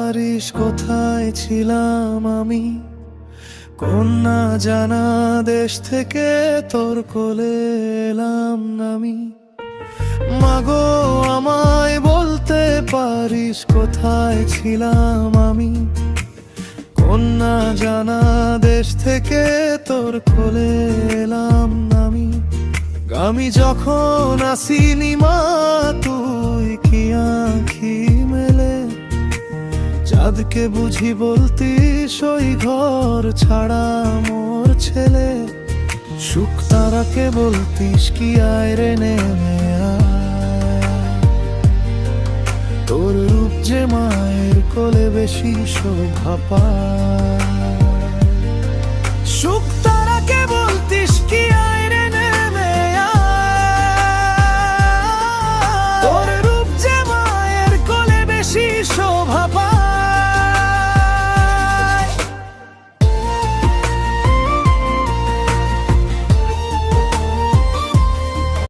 পারিস কোথায় ছিলাম আমি, কোন না জানা দেশ থেকে তোর কোলে এলাম আমি। মাগো আমায় বলতে পারিস কোথায় ছিলাম আমি, কোন না জানা দেশ থেকে তোর কোলে এলাম আমি। আমি যখন আসিনি মা তুই কি আঁখি মেলে, চাঁদকে বুঝি বলতিস ওই ঘর ছাড়া মোর ছেলে। সুখ তারাকে বলতিস কি আয় রে নেমে আয়, তোর রূপ যে মায়ের কোলে বেশি শোভা পায়। সুখ তারাকে বলতিস কি আয়